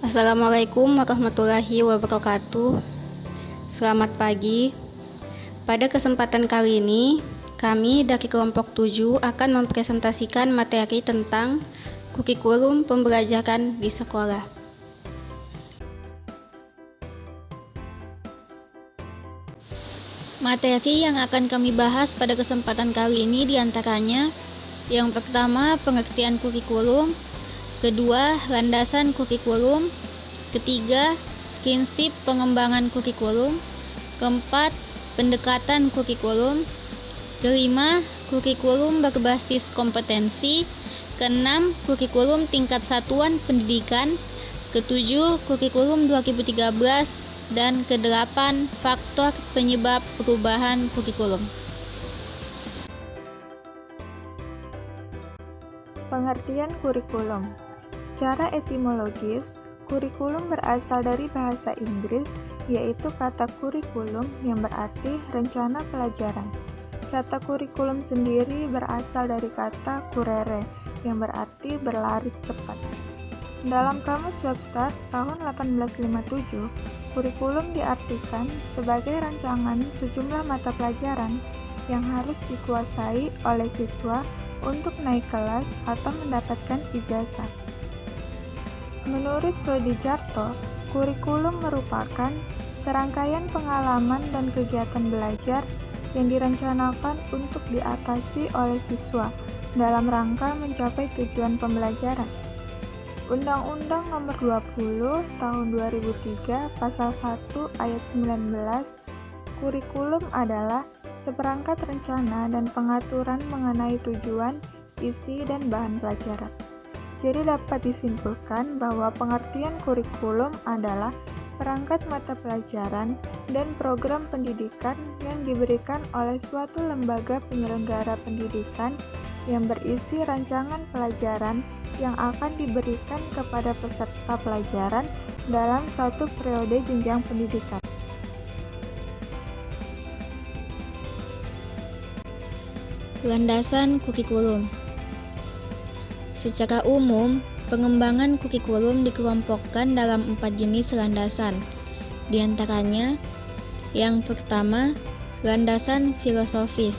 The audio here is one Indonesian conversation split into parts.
Assalamualaikum warahmatullahi wabarakatuh. Selamat pagi. Pada kesempatan kali ini, kami dari kelompok 7 akan mempresentasikan materi tentang kurikulum pembelajaran di sekolah. Materi yang akan kami bahas pada kesempatan kali ini diantaranya: yang pertama, pengertian kurikulum; kedua, landasan kurikulum; ketiga, prinsip pengembangan kurikulum; keempat, pendekatan kurikulum; kelima, kurikulum berbasis kompetensi; keenam, kurikulum tingkat satuan pendidikan; ketujuh, kurikulum 2013; dan kedelapan, faktor penyebab perubahan kurikulum. Pengertian kurikulum. Secara etimologis, kurikulum berasal dari bahasa Inggris, yaitu kata kurikulum yang berarti rencana pelajaran. Kata kurikulum sendiri berasal dari kata kurere, yang berarti berlari cepat. Dalam Kamus Webster tahun 1857, kurikulum diartikan sebagai rancangan sejumlah mata pelajaran yang harus dikuasai oleh siswa untuk naik kelas atau mendapatkan ijazah. Menurut Sudijarto, kurikulum merupakan serangkaian pengalaman dan kegiatan belajar yang direncanakan untuk diatasi oleh siswa dalam rangka mencapai tujuan pembelajaran. Undang-Undang Nomor 20 Tahun 2003 Pasal 1 Ayat 19, kurikulum adalah seperangkat rencana dan pengaturan mengenai tujuan, isi, dan bahan pelajaran. Jadi dapat disimpulkan bahwa pengertian kurikulum adalah perangkat mata pelajaran dan program pendidikan yang diberikan oleh suatu lembaga penyelenggara pendidikan yang berisi rancangan pelajaran yang akan diberikan kepada peserta pelajaran dalam suatu periode jenjang pendidikan. Landasan kurikulum. Secara umum, pengembangan kurikulum dikelompokkan dalam 4 jenis landasan. Di antaranya, yang pertama, landasan filosofis.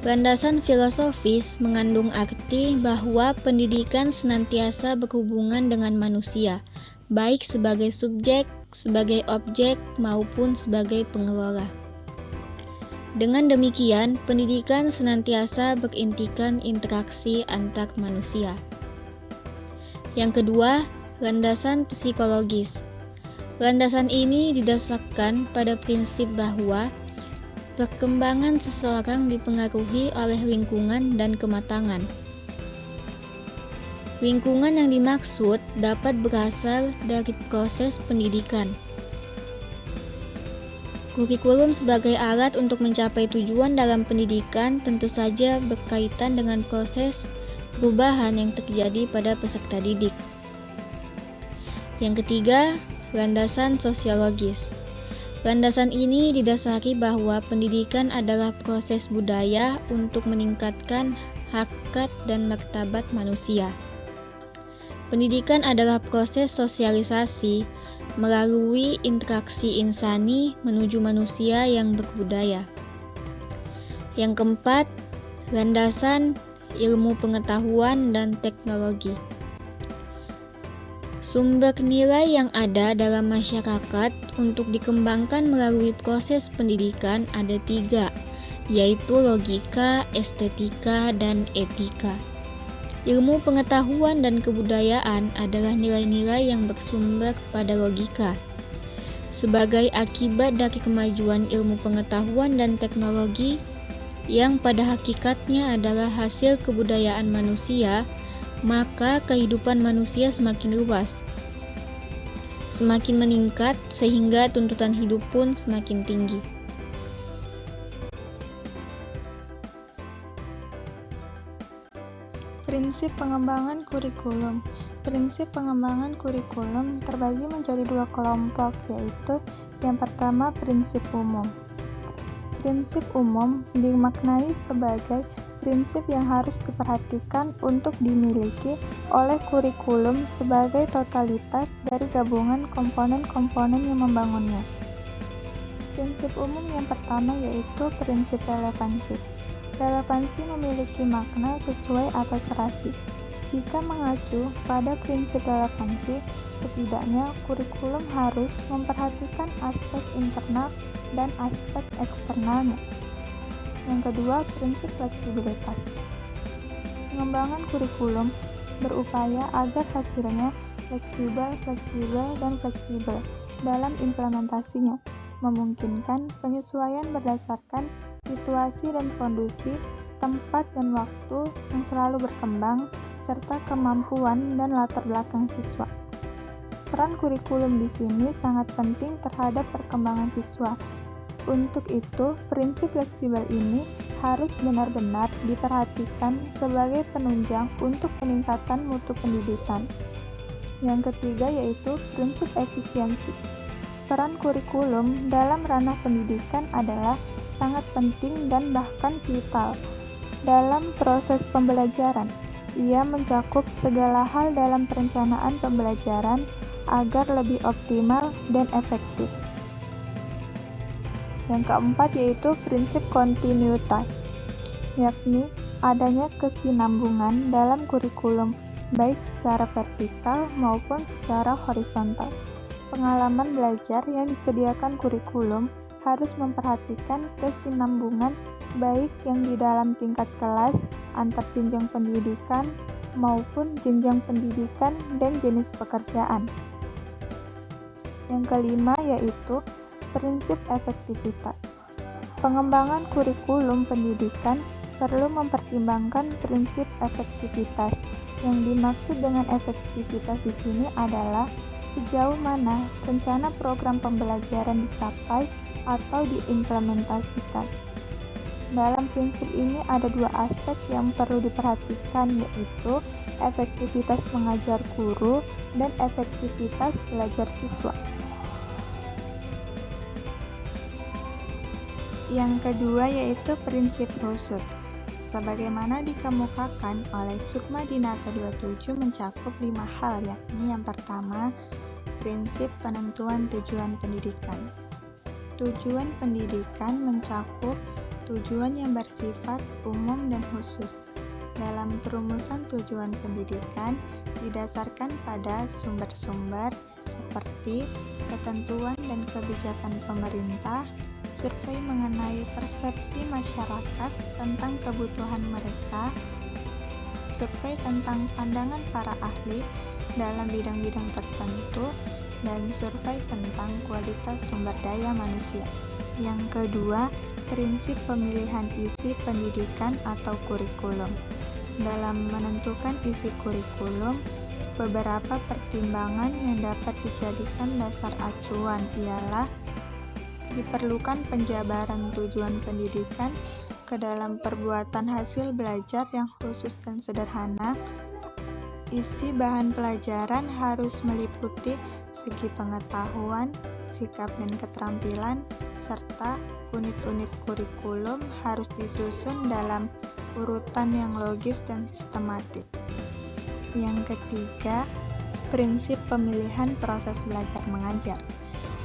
Landasan filosofis mengandung arti bahwa pendidikan senantiasa berhubungan dengan manusia, baik sebagai subjek, sebagai objek, maupun sebagai pengelola. Dengan demikian, pendidikan senantiasa berintikan interaksi antar manusia. Yang kedua, landasan psikologis. Landasan ini didasarkan pada prinsip bahwa perkembangan seseorang dipengaruhi oleh lingkungan dan kematangan. Lingkungan yang dimaksud dapat berasal dari proses pendidikan. Kurikulum sebagai alat untuk mencapai tujuan dalam pendidikan tentu saja berkaitan dengan proses perubahan yang terjadi pada peserta didik. Yang ketiga, landasan sosiologis. Landasan ini didasari bahwa pendidikan adalah proses budaya untuk meningkatkan harkat dan martabat manusia. Pendidikan adalah proses sosialisasi melalui interaksi insani menuju manusia yang berbudaya. Yang keempat, landasan ilmu pengetahuan dan teknologi. Sumber nilai yang ada dalam masyarakat untuk dikembangkan melalui proses pendidikan ada 3, yaitu logika, estetika, dan etika. Ilmu pengetahuan dan kebudayaan adalah nilai-nilai yang bersumber pada logika. Sebagai akibat dari kemajuan ilmu pengetahuan dan teknologi yang pada hakikatnya adalah hasil kebudayaan manusia, maka kehidupan manusia semakin luas, semakin meningkat, sehingga tuntutan hidup pun semakin tinggi. Prinsip pengembangan kurikulum. Prinsip pengembangan kurikulum terbagi menjadi 2 kelompok, yaitu yang pertama prinsip umum. Prinsip umum dimaknai sebagai prinsip yang harus diperhatikan untuk dimiliki oleh kurikulum sebagai totalitas dari gabungan komponen-komponen yang membangunnya. Prinsip umum yang pertama yaitu prinsip relevansi. Relevansi memiliki makna sesuai atau serasi. Jika mengacu pada prinsip relevansi, setidaknya kurikulum harus memperhatikan aspek internal dan aspek eksternalnya. Yang kedua, prinsip fleksibilitas. Pengembangan kurikulum berupaya agar hasilnya fleksibel dalam implementasinya, memungkinkan penyesuaian berdasarkan situasi dan kondisi, tempat dan waktu yang selalu berkembang, serta kemampuan dan latar belakang siswa. Peran kurikulum di sini sangat penting terhadap perkembangan siswa. Untuk itu, prinsip fleksibel ini harus benar-benar diperhatikan sebagai penunjang untuk peningkatan mutu pendidikan. Yang ketiga yaitu prinsip efisiensi. Peran kurikulum dalam ranah pendidikan adalah sangat penting dan bahkan vital. Dalam proses pembelajaran, ia mencakup segala hal dalam perencanaan pembelajaran agar lebih optimal dan efektif. Yang keempat yaitu prinsip kontinuitas, yakni adanya kesinambungan dalam kurikulum, baik secara vertikal maupun secara horizontal. Pengalaman belajar yang disediakan kurikulum harus memperhatikan kesinambungan baik yang di dalam tingkat kelas, antar jenjang pendidikan, maupun jenjang pendidikan dan jenis pekerjaan. Yang kelima yaitu prinsip efektivitas. Pengembangan kurikulum pendidikan perlu mempertimbangkan prinsip efektivitas. Yang dimaksud dengan efektivitas di sini adalah sejauh mana rencana program pembelajaran dicapai atau diimplementasikan. Dalam prinsip ini ada dua aspek yang perlu diperhatikan, yaitu efektivitas mengajar guru dan efektivitas belajar siswa. Yang kedua yaitu prinsip khusus. Sebagaimana dikemukakan oleh Sukma Dinata 27 mencakup 5 hal, yakni yang pertama, prinsip penentuan tujuan pendidikan. Tujuan pendidikan mencakup tujuan yang bersifat umum dan khusus. Dalam perumusan tujuan pendidikan didasarkan pada sumber-sumber seperti ketentuan dan kebijakan pemerintah, survei mengenai persepsi masyarakat tentang kebutuhan mereka, survei tentang pandangan para ahli dalam bidang-bidang tertentu, dan survei tentang kualitas sumber daya manusia. Yang kedua, prinsip pemilihan isi pendidikan atau kurikulum. Dalam menentukan isi kurikulum, beberapa pertimbangan yang dapat dijadikan dasar acuan ialah diperlukan penjabaran tujuan pendidikan ke dalam perbuatan hasil belajar yang khusus dan sederhana. Isi bahan pelajaran harus meliputi segi pengetahuan, sikap dan keterampilan, serta unit-unit kurikulum harus disusun dalam urutan yang logis dan sistematik. Yang ketiga, prinsip pemilihan proses belajar mengajar.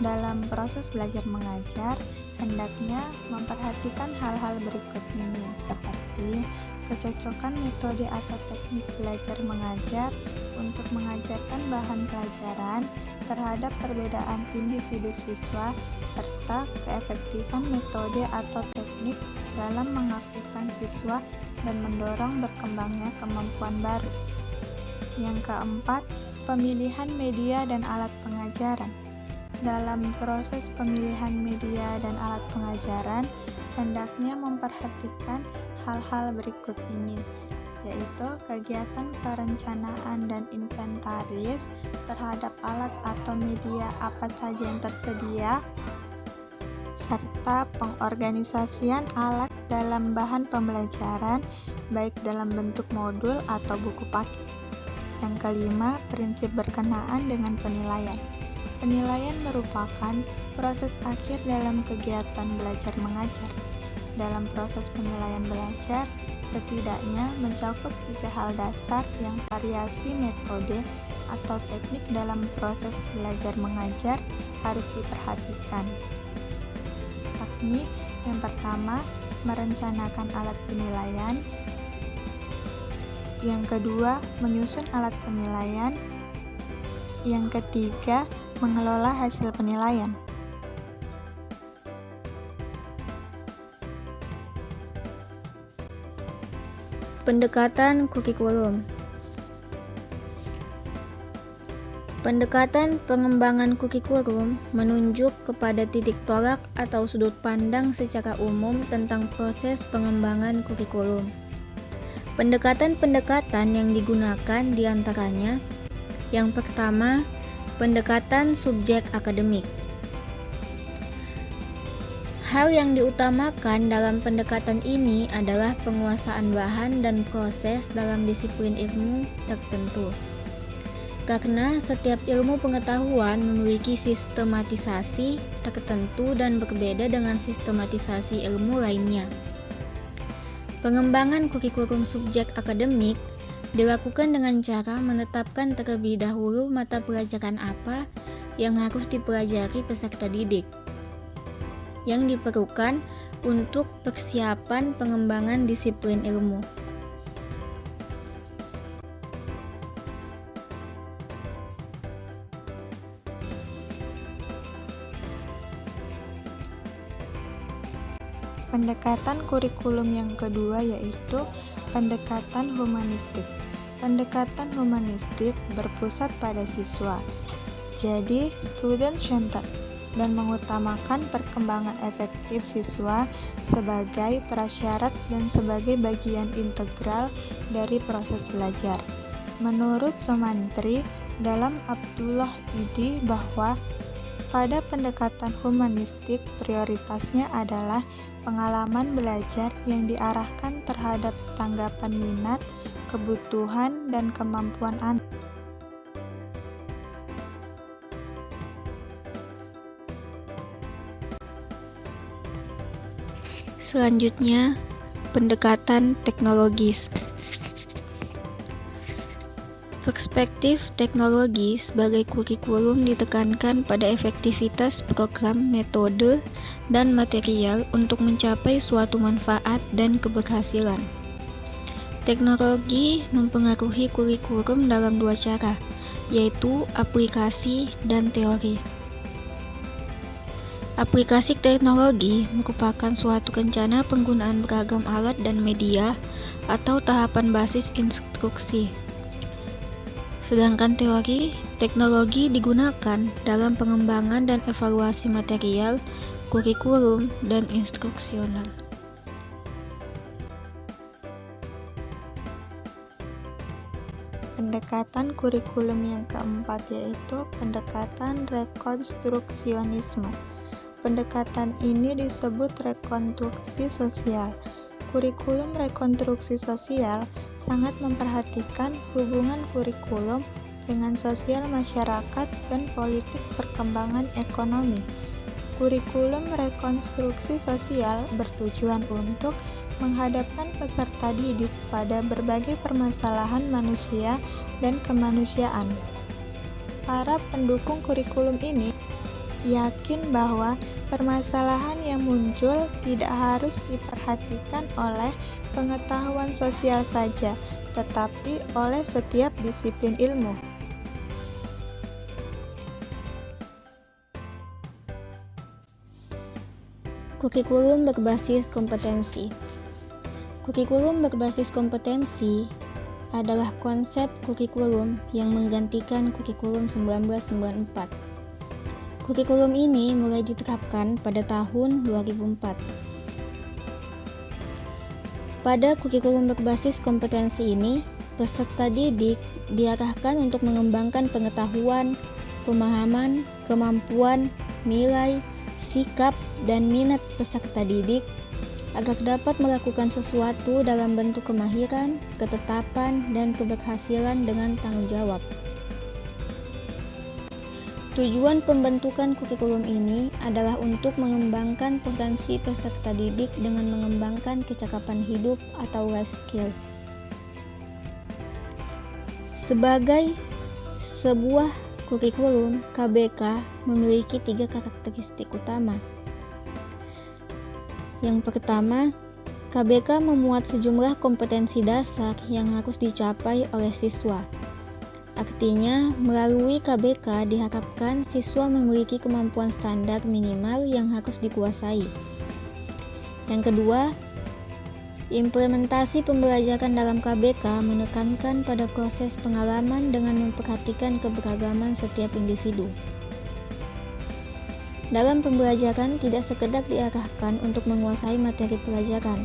Dalam proses belajar mengajar, hendaknya memperhatikan hal-hal berikut ini, seperti kecocokan metode atau teknik belajar mengajar untuk mengajarkan bahan pelajaran terhadap perbedaan individu siswa, serta keefektifan metode atau teknik dalam mengaktifkan siswa dan mendorong berkembangnya kemampuan baru. Yang keempat, pemilihan media dan alat pengajaran. Dalam proses pemilihan media dan alat pengajaran, hendaknya memperhatikan hal-hal berikut ini, yaitu kegiatan perencanaan dan inventaris terhadap alat atau media apa saja yang tersedia, serta pengorganisasian alat dalam bahan pembelajaran, baik dalam bentuk modul atau buku paket. Yang kelima, prinsip berkenaan dengan penilaian. Penilaian merupakan proses akhir dalam kegiatan belajar mengajar. Dalam proses penilaian belajar, setidaknya mencakup 3 hal dasar yang variasi metode atau teknik dalam proses belajar mengajar harus diperhatikan, yakni yang pertama, merencanakan alat penilaian, yang kedua, menyusun alat penilaian, yang ketiga, mengelola hasil penilaian. Pendekatan kurikulum. Pendekatan pengembangan kurikulum menunjuk kepada titik tolak atau sudut pandang secara umum tentang proses pengembangan kurikulum. Pendekatan-pendekatan yang digunakan diantaranya: yang pertama, pendekatan subjek akademik. Hal yang diutamakan dalam pendekatan ini adalah penguasaan bahan dan proses dalam disiplin ilmu tertentu. Karena setiap ilmu pengetahuan memiliki sistematisasi tertentu dan berbeda dengan sistematisasi ilmu lainnya. Pengembangan kurikulum subjek akademik dilakukan dengan cara menetapkan terlebih dahulu mata pelajaran apa yang harus dipelajari peserta didik, yang diperlukan untuk persiapan pengembangan disiplin ilmu. Pendekatan kurikulum yang kedua yaitu pendekatan humanistik. Pendekatan humanistik berpusat pada siswa, jadi student-centered, dan mengutamakan perkembangan efektif siswa sebagai prasyarat dan sebagai bagian integral dari proses belajar. Menurut Sumantri dalam Abdullah Idi bahwa pada pendekatan humanistik prioritasnya adalah pengalaman belajar yang diarahkan terhadap tanggapan minat, kebutuhan, dan kemampuan anak. Selanjutnya, pendekatan teknologis. Perspektif teknologi sebagai kurikulum ditekankan pada efektivitas program, metode, dan material untuk mencapai suatu manfaat dan keberhasilan. Teknologi mempengaruhi kurikulum dalam dua cara, yaitu aplikasi dan teori. Aplikasi teknologi merupakan suatu rencana penggunaan beragam alat dan media atau tahapan basis instruksi. Sedangkan teori, teknologi digunakan dalam pengembangan dan evaluasi material, kurikulum, dan instruksional. Pendekatan kurikulum yang keempat yaitu pendekatan rekonstruksionisme. Pendekatan ini disebut rekonstruksi sosial. Kurikulum rekonstruksi sosial sangat memperhatikan hubungan kurikulum dengan sosial masyarakat dan politik perkembangan ekonomi. Kurikulum rekonstruksi sosial bertujuan untuk menghadapkan peserta didik pada berbagai permasalahan manusia dan kemanusiaan. Para pendukung kurikulum ini yakin bahwa permasalahan yang muncul tidak harus diperhatikan oleh pengetahuan sosial saja, tetapi oleh setiap disiplin ilmu. Kurikulum berbasis kompetensi. Kurikulum berbasis kompetensi adalah konsep kurikulum yang menggantikan kurikulum 1994. Kurikulum ini mulai diterapkan pada tahun 2004. Pada kurikulum berbasis kompetensi ini, peserta didik diarahkan untuk mengembangkan pengetahuan, pemahaman, kemampuan, nilai, sikap, dan minat peserta didik agar dapat melakukan sesuatu dalam bentuk kemahiran, ketetapan, dan keberhasilan dengan tanggung jawab. Tujuan pembentukan kurikulum ini adalah untuk mengembangkan potensi peserta didik dengan mengembangkan kecakapan hidup atau life skill. Sebagai sebuah kurikulum, KBK memiliki 3 karakteristik utama. Yang pertama, KBK memuat sejumlah kompetensi dasar yang harus dicapai oleh siswa. Artinya, melalui KBK diharapkan siswa memiliki kemampuan standar minimal yang harus dikuasai. Yang kedua, implementasi pembelajaran dalam KBK menekankan pada proses pengalaman dengan memperhatikan keberagaman setiap individu. Dalam pembelajaran tidak sekedar diarahkan untuk menguasai materi pelajaran,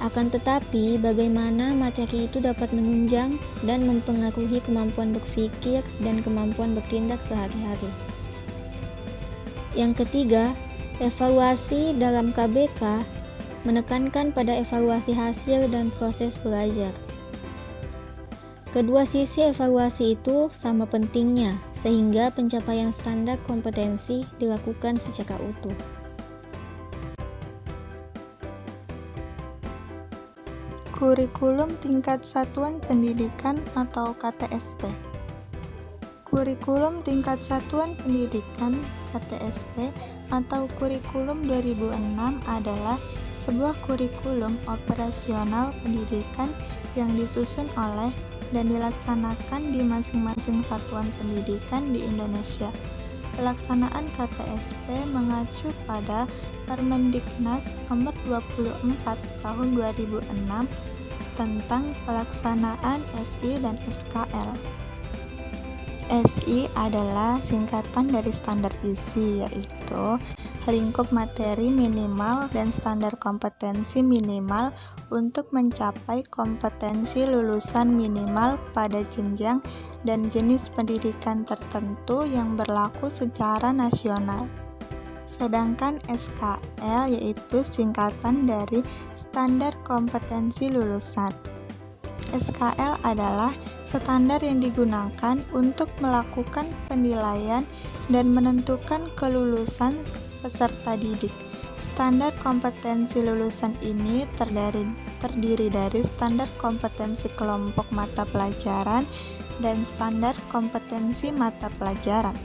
akan tetapi bagaimana materi itu dapat menunjang dan mempengaruhi kemampuan berpikir dan kemampuan bertindak sehari-hari. Yang ketiga, evaluasi dalam KBK menekankan pada evaluasi hasil dan proses belajar. Kedua sisi evaluasi itu sama pentingnya, sehingga pencapaian standar kompetensi dilakukan secara utuh. Kurikulum tingkat satuan pendidikan atau KTSP. Kurikulum tingkat satuan pendidikan KTSP atau kurikulum 2006 adalah sebuah kurikulum operasional pendidikan yang disusun oleh dan dilaksanakan di masing-masing satuan pendidikan di Indonesia. Pelaksanaan KTSP mengacu pada Permendiknas Nomor 24 Tahun 2006 tentang pelaksanaan SI dan SKL. SI adalah singkatan dari standar isi, yaitu lingkup materi minimal dan standar kompetensi minimal untuk mencapai kompetensi lulusan minimal pada jenjang dan jenis pendidikan tertentu yang berlaku secara nasional. Sedangkan SKL yaitu singkatan dari standar kompetensi lulusan. SKL adalah standar yang digunakan untuk melakukan penilaian dan menentukan kelulusan peserta didik. Standar kompetensi lulusan ini terdiri dari standar kompetensi kelompok mata pelajaran dan standar kompetensi mata pelajaran.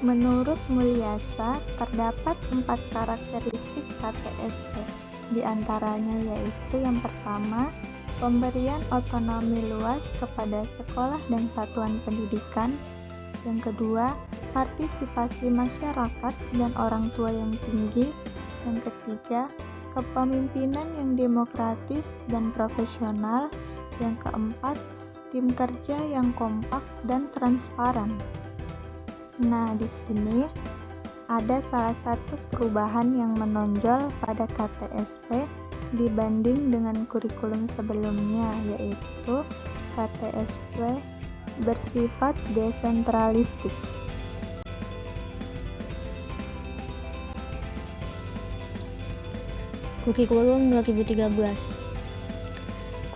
Menurut Mulyasa, terdapat 4 karakteristik KTSP. Di antaranya yaitu yang pertama, pemberian otonomi luas kepada sekolah dan satuan pendidikan. Yang kedua, partisipasi masyarakat dan orang tua yang tinggi. Yang ketiga, kepemimpinan yang demokratis dan profesional. Yang keempat, tim kerja yang kompak dan transparan. Nah, di sini ada salah satu perubahan yang menonjol pada KTSP dibanding dengan kurikulum sebelumnya, yaitu KTSP bersifat desentralistik. Kurikulum 2013.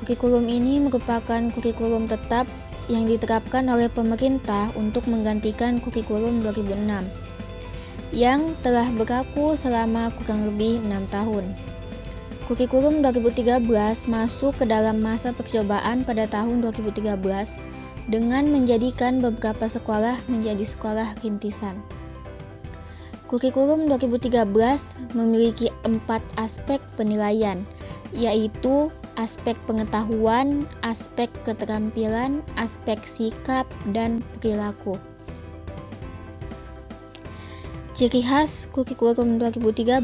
Kurikulum ini merupakan kurikulum tetap yang diterapkan oleh pemerintah untuk menggantikan kurikulum 2006 yang telah berlaku selama kurang lebih 6 tahun. Kurikulum 2013 masuk ke dalam masa percobaan pada tahun 2013 dengan menjadikan beberapa sekolah menjadi sekolah rintisan. Kurikulum 2013 memiliki 4 aspek penilaian, yaitu aspek pengetahuan, aspek keterampilan, aspek sikap, dan perilaku. Ciri khas kurikulum 2013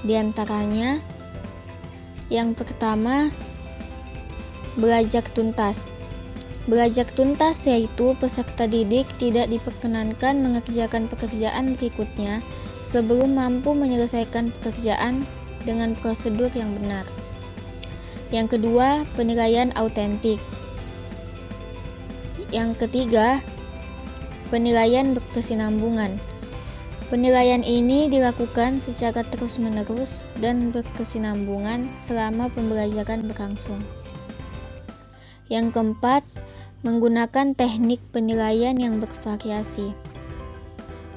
diantaranya yang pertama, belajar tuntas. Belajar tuntas yaitu peserta didik tidak diperkenankan mengerjakan pekerjaan berikutnya sebelum mampu menyelesaikan pekerjaan dengan prosedur yang benar. Yang kedua, penilaian autentik. Yang ketiga, penilaian berkesinambungan. Penilaian ini dilakukan secara terus-menerus dan berkesinambungan selama pembelajaran berlangsung. Yang keempat, menggunakan teknik penilaian yang bervariasi.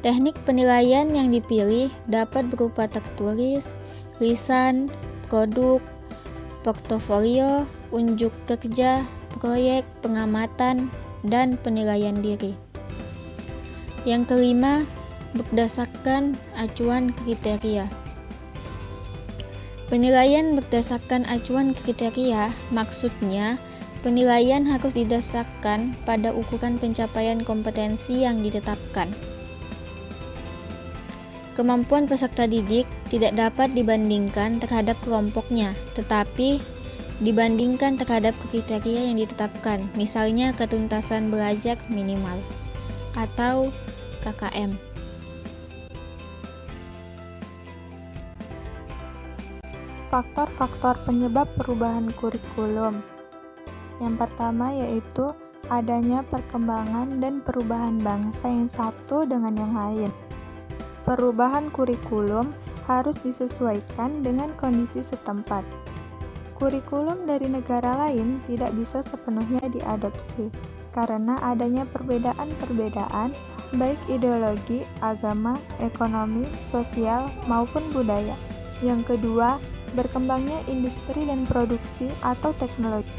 Teknik penilaian yang dipilih dapat berupa tertulis, lisan, produk, portofolio, unjuk kerja, proyek, pengamatan, dan penilaian diri. Yang kelima, berdasarkan acuan kriteria. Penilaian berdasarkan acuan kriteria maksudnya penilaian harus didasarkan pada ukuran pencapaian kompetensi yang ditetapkan. Kemampuan peserta didik tidak dapat dibandingkan terhadap kelompoknya, tetapi dibandingkan terhadap kriteria yang ditetapkan, misalnya ketuntasan belajar minimal atau KKM. Faktor-faktor penyebab perubahan kurikulum. Yang pertama yaitu adanya perkembangan dan perubahan bangsa yang satu dengan yang lain. Perubahan kurikulum harus disesuaikan dengan kondisi setempat. Kurikulum dari negara lain tidak bisa sepenuhnya diadopsi karena adanya perbedaan-perbedaan baik ideologi, agama, ekonomi, sosial, maupun budaya. Yang kedua, berkembangnya industri dan produksi atau teknologi.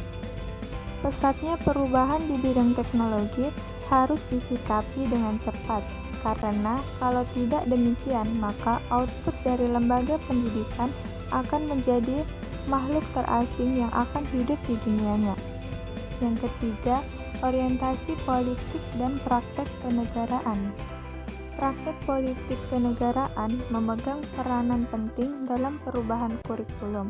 Pesatnya perubahan di bidang teknologi harus disikapi dengan cepat. Karena kalau tidak demikian, maka output dari lembaga pendidikan akan menjadi makhluk terasing yang akan hidup di dunianya. Yang ketiga, orientasi politik dan praktek kenegaraan. Praktek politik kenegaraan memegang peranan penting dalam perubahan kurikulum.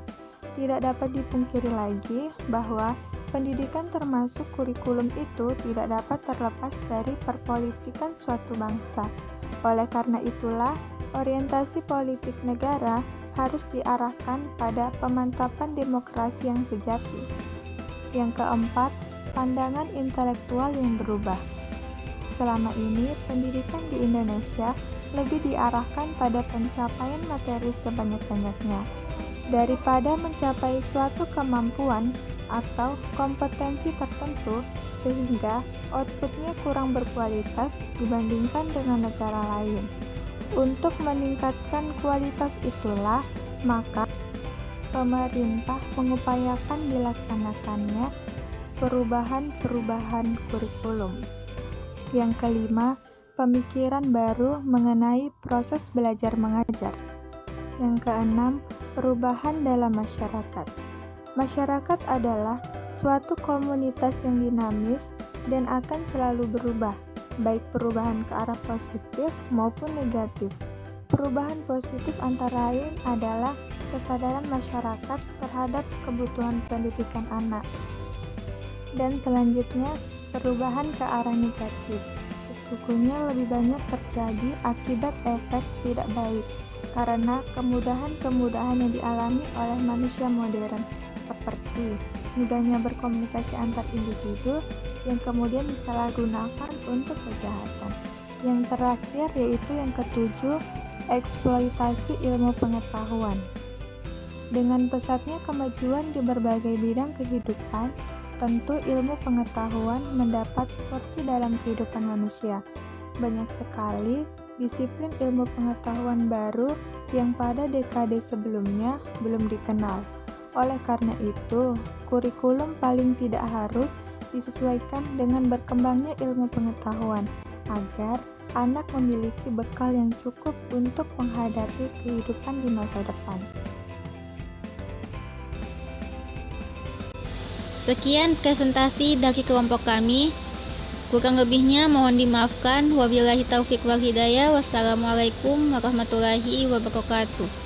Tidak dapat dipungkiri lagi bahwa pendidikan termasuk kurikulum itu tidak dapat terlepas dari perpolitikan suatu bangsa. Oleh karena itulah, orientasi politik negara harus diarahkan pada pemantapan demokrasi yang sejati. Yang keempat, pandangan intelektual yang berubah. Selama ini, pendidikan di Indonesia lebih diarahkan pada pencapaian materi sebanyak-banyaknya, daripada mencapai suatu kemampuan atau kompetensi tertentu sehingga outputnya kurang berkualitas dibandingkan dengan negara lain. Untuk meningkatkan kualitas itulah, maka pemerintah mengupayakan dilaksanakannya perubahan-perubahan kurikulum. Yang kelima, pemikiran baru mengenai proses belajar mengajar. Yang keenam, perubahan dalam masyarakat. Masyarakat adalah suatu komunitas yang dinamis dan akan selalu berubah, baik perubahan ke arah positif maupun negatif. Perubahan positif antara lain adalah kesadaran masyarakat terhadap kebutuhan pendidikan anak. Dan selanjutnya, perubahan ke arah negatif. Sesungguhnya lebih banyak terjadi akibat efek tidak baik, karena kemudahan-kemudahan yang dialami oleh manusia modern, seperti mudahnya berkomunikasi antar individu yang kemudian disalahgunakan untuk kejahatan. Yang terakhir yaitu yang ketujuh, eksploitasi ilmu pengetahuan. Dengan pesatnya kemajuan di berbagai bidang kehidupan, tentu ilmu pengetahuan mendapat porsi dalam kehidupan manusia. Banyak sekali disiplin ilmu pengetahuan baru yang pada dekade sebelumnya belum dikenal. Oleh karena itu, kurikulum paling tidak harus disesuaikan dengan berkembangnya ilmu pengetahuan agar anak memiliki bekal yang cukup untuk menghadapi kehidupan di masa depan. Sekian presentasi dari kelompok kami. Kurang lebihnya mohon dimaafkan. Wabillahi taufiq wal hidayah. Wassalamualaikum warahmatullahi wabarakatuh.